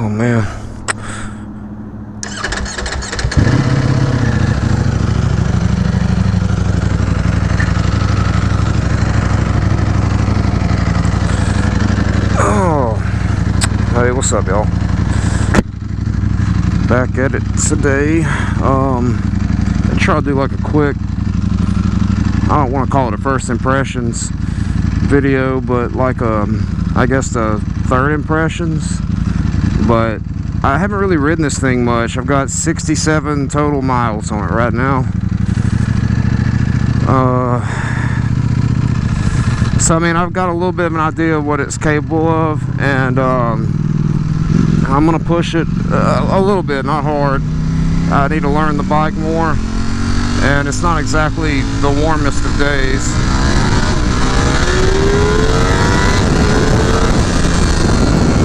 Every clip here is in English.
Oh man. Oh, hey, what's up, y'all? Back at it today. I try to do like a quick, I don't want to call it a first impressions video, but like I guess the third impressions. But I haven't really ridden this thing much. I've got 67 total miles on it right now. So I mean, I've got a little bit of an idea of what it's capable of, and I'm gonna push it a little bit, not hard. I need to learn the bike more, and it's not exactly the warmest of days.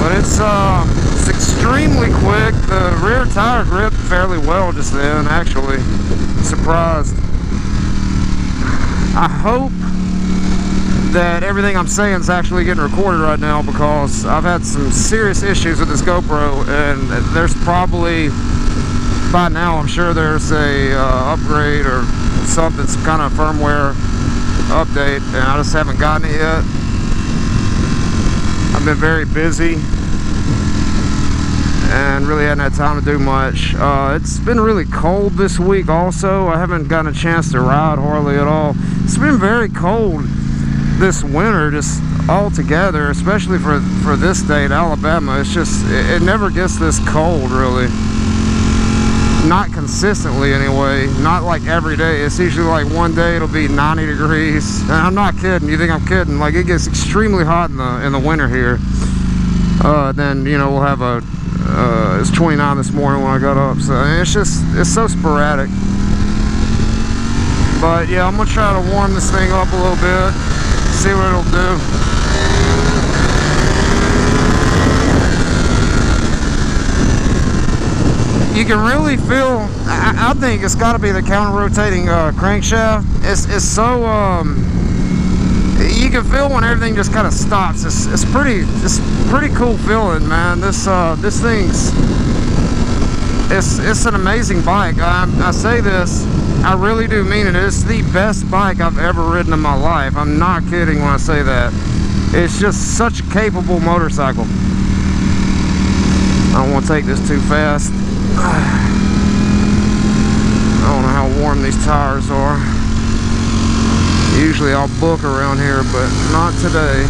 But it's extremely quick. The rear tire gripped fairly well just then, actually. Surprised. I hope that everything I'm saying is actually getting recorded right now, because I've had some serious issues with this GoPro, and there's probably, by now I'm sure there's a upgrade or something, some kind of firmware update, and I just haven't gotten it yet. I've been very busy and really hadn't had time to do much. It's been really cold this week also. I haven't gotten a chance to ride hardly at all. It's been very cold this winter, just all together, especially for this state, Alabama. It's just, it never gets this cold, really. Not consistently anyway, not like every day. It's usually like one day it'll be 90 degrees. And I'm not kidding. You think I'm kidding? Like, it gets extremely hot in the winter here. Then, you know, we'll have a it's 29 this morning when I got up, so it's just, it's so sporadic. But yeah, I'm gonna try to warm this thing up a little bit, see what it'll do. You can really feel, I think it's got to be the counter-rotating crankshaft. It's so, you can feel when everything just kind of stops. It's pretty cool feeling, man. This thing's, it's an amazing bike. I say this, I really do mean it. It's the best bike I've ever ridden in my life. I'm not kidding when I say that. It's just such a capable motorcycle. I don't want to take this too fast. I don't know how warm these tires are. Usually I'll book around here, but not today.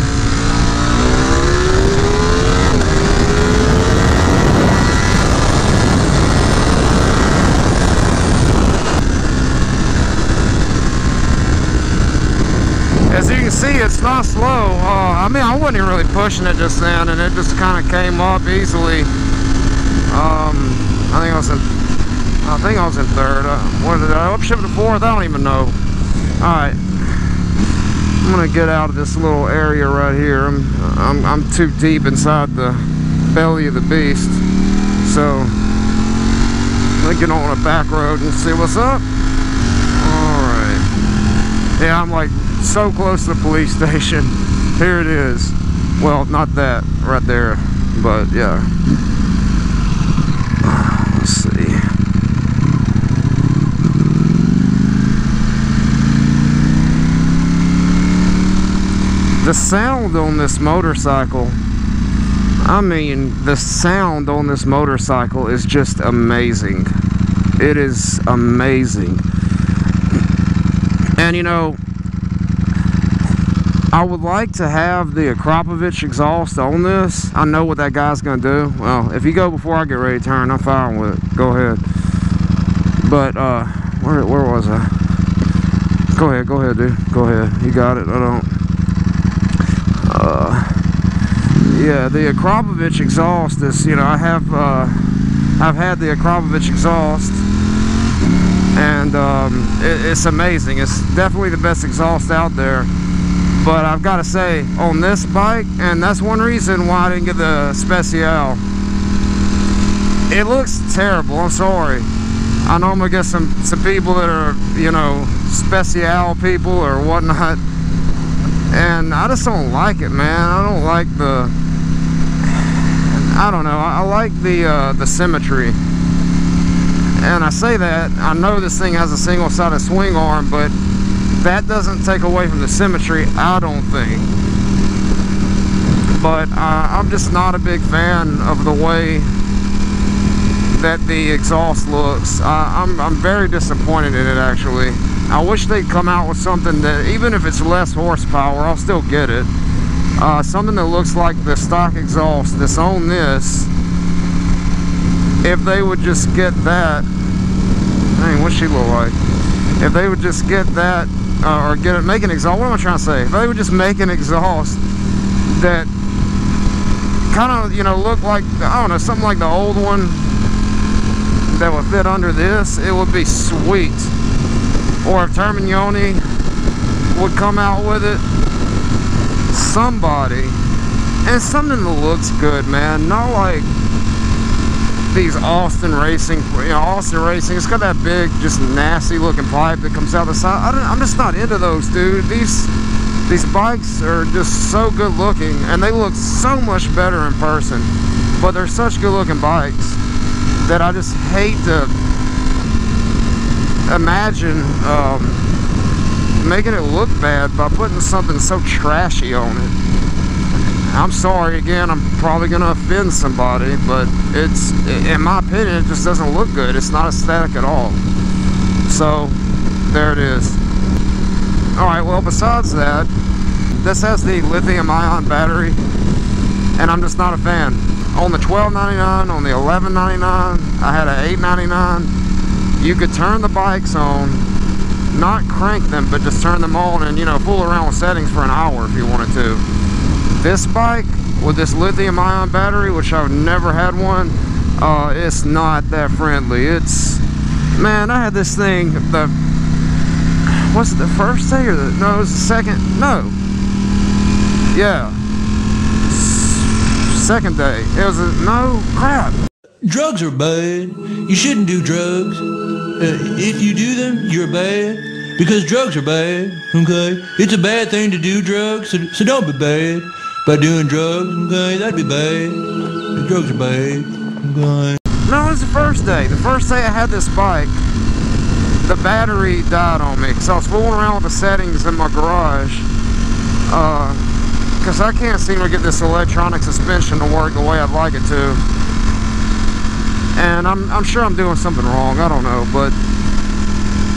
As you can see, it's not slow. I mean, I wasn't even really pushing it just then, and it just kind of came up easily. I think I was in third. What did I upshift to fourth? I don't even know. Alright. I'm gonna get out of this little area right here. I'm too deep inside the belly of the beast. So I'm gonna get on a back road and see what's up. Alright. Yeah, I'm like so close to the police station. Here it is. Well, not that right there, but yeah. Let's see. The sound on this motorcycle, I mean, the sound on this motorcycle is just amazing. It is amazing. And you know, I would like to have the Akrapovic exhaust on this. I know what that guy's gonna do. Well, if you go before I get ready to turn, I'm fine with it. Go ahead. But where was I? Go ahead, dude. Go ahead. You got it. I don't. Yeah, the Akrapovic exhaust is, you know, I've had the Akrapovic exhaust, and it's amazing. It's definitely the best exhaust out there. But I've got to say, on this bike, and that's one reason why I didn't get the Special. It looks terrible. I'm sorry. I know I'm gonna get some people that are, you know, Special people or whatnot, and I just don't like it, man. I don't like the. I don't know, I like the symmetry. And I say that, I know this thing has a single-sided swing arm, but that doesn't take away from the symmetry, I don't think. But I'm just not a big fan of the way that the exhaust looks. I'm very disappointed in it, actually. I wish they'd come out with something that, even if it's less horsepower, I'll still get it. Something that looks like the stock exhaust that's on this. If they would just get that, dang, what's she look like? If they would just get that, or make an exhaust, what am I trying to say? If they would just make an exhaust that kind of, you know, look like, I don't know, something like the old one that would fit under this, it would be sweet. Or if Terminioni would come out with it, somebody, and something that looks good, man, not like these Austin Racing, you know, Austin Racing, it's got that big, just nasty looking pipe that comes out the side. I'm just not into those, dude. These bikes are just so good looking, and they look so much better in person, but they're such good looking bikes that I just hate to imagine making it look bad by putting something so trashy on it. I'm sorry, again, I'm probably gonna offend somebody, but it's, in my opinion, it just doesn't look good. It's not aesthetic at all. So there it is. Alright, well, besides that, this has the lithium-ion battery, and I'm just not a fan. On the $12.99, on the $11.99, I had an $8.99. You could turn the bikes on, not crank them, but just turn them on and, you know, fool around with settings for an hour if you wanted to. This bike, with this lithium-ion battery, which I've never had one, it's not that friendly. It's, man, I had this thing, was it the first day or no, it was the second, no. Yeah. Second day. It was no, crap. Drugs are bad. You shouldn't do drugs. If you do them, you're bad. Because drugs are bad, okay? It's a bad thing to do drugs, so don't be bad by doing drugs, okay? That'd be bad. The drugs are bad, okay? No, it was the first day. The first day I had this bike, the battery died on me. So I was fooling around with the settings in my garage. Because I can't seem to get this electronic suspension to work the way I'd like it to. And I'm sure I'm doing something wrong, I don't know, but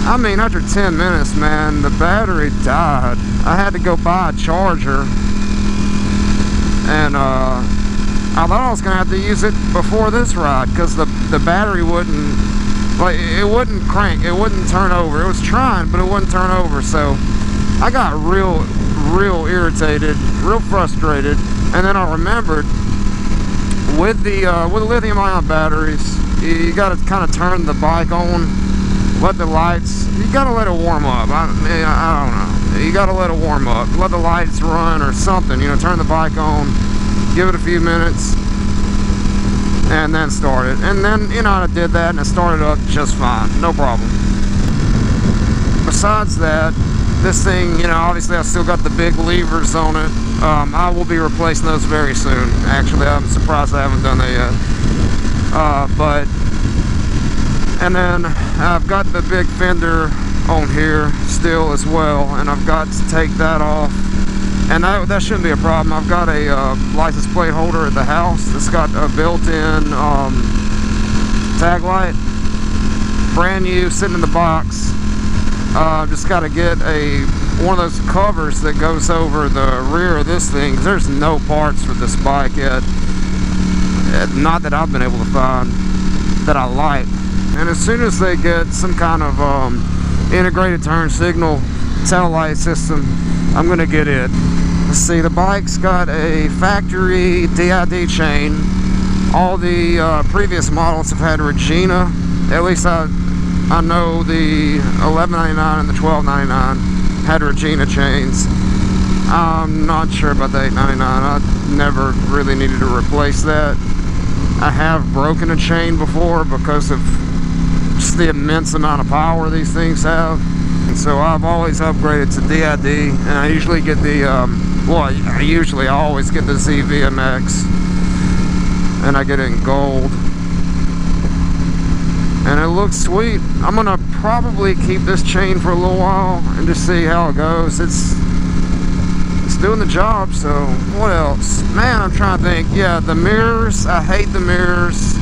I mean, after 10 minutes, man, the battery died. I had to go buy a charger, and I thought I was gonna have to use it before this ride, because the battery wouldn't, like, it wouldn't crank, it wouldn't turn over. It was trying, but it wouldn't turn over. So I got real irritated, real frustrated, and then I remembered with the lithium-ion batteries, you got to kind of turn the bike on, let the lights, you got to let it warm up. I don't know, you got to let it warm up, let the lights run or something, you know, turn the bike on, give it a few minutes, and then start it. And then, you know, I did that and it started up just fine, no problem. Besides that, this thing, you know, obviously I still got the big levers on it. I will be replacing those very soon. Actually, I'm surprised I haven't done that yet. And then I've got the big fender on here still as well, and I've got to take that off. And that shouldn't be a problem. I've got a license plate holder at the house that's got a built-in tag light, brand new, sitting in the box. Just got to get one of those covers that goes over the rear of this thing. There's no parts for this bike yet, not that I've been able to find that I like. And as soon as they get some kind of integrated turn signal tail light system, I'm gonna get it. Let's see, the bike's got a factory DID chain. All the previous models have had Regina. At least I know the $11.99 and the $12.99 had Regina chains. I'm not sure about the $8.99. I never really needed to replace that. I have broken a chain before because of just the immense amount of power these things have. And so I've always upgraded to DID, and I usually get the, I always get the ZVMX. and I get it in gold. And it looks sweet. I'm gonna probably keep this chain for a little while and just see how it goes. It's doing the job. So what else? Man, I'm trying to think. Yeah, the mirrors. I hate the mirrors.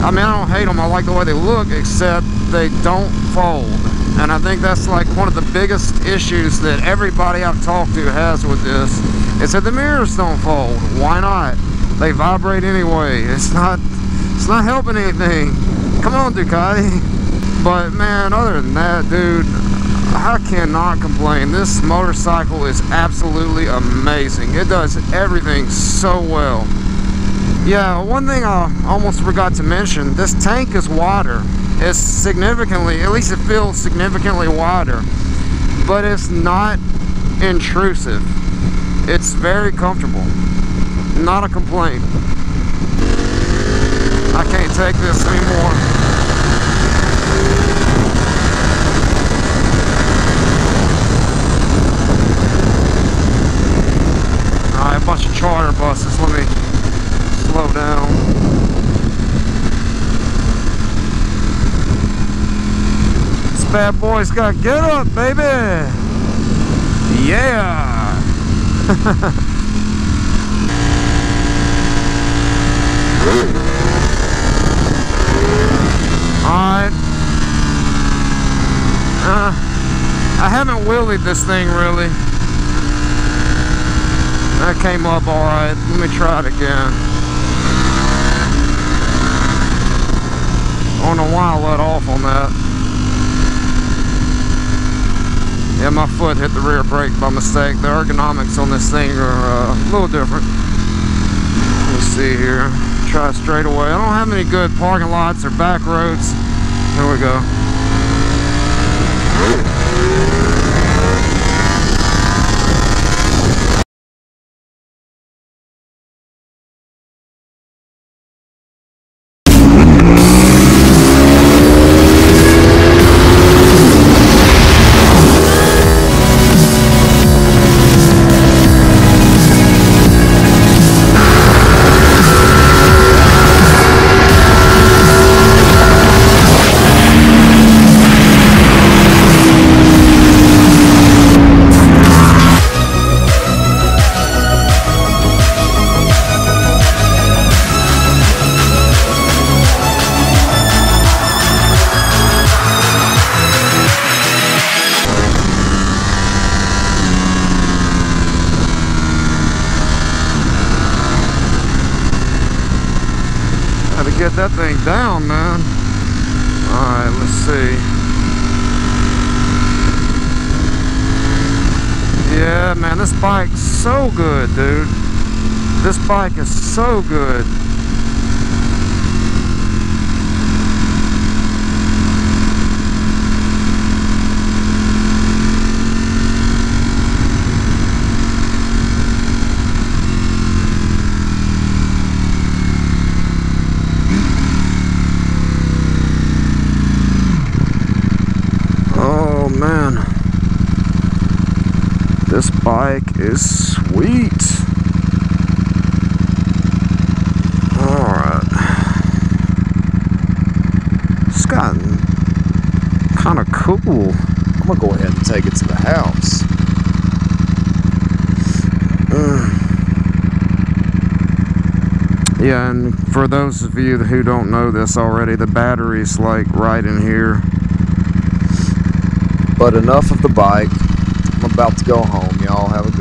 I mean, I don't hate them. I like the way they look, except they don't fold. And I think that's like one of the biggest issues that everybody I've talked to has with this. Is that the mirrors don't fold. Why not? They vibrate anyway. It's not helping anything. Come on, Ducati. But man, other than that, dude, I cannot complain. This motorcycle is absolutely amazing. It does everything so well. Yeah, one thing I almost forgot to mention, this tank is wider. It's significantly, at least it feels significantly wider, but it's not intrusive. It's very comfortable. Not a complaint. I can't take this anymore. Alright, a bunch of charter buses. Let me slow down. This bad boy's got get up, baby. Yeah. Alright. I haven't wheelied this thing really. That came up alright. Let me try it again. I don't know why I let off on that. Yeah, my foot hit the rear brake by mistake. The ergonomics on this thing are a little different. Let's see here. Try straight away. I don't have any good parking lots or back roads. Here we go. Get that thing down, man. Alright, let's see. Yeah, man, this bike's so good, dude. This bike is so good. This bike is sweet. Alright. It's gotten kind of cool. I'm gonna go ahead and take it to the house. Yeah, and for those of you who don't know this already, the battery's like right in here. But enough of the bike. I'm about to go home. Y'all have a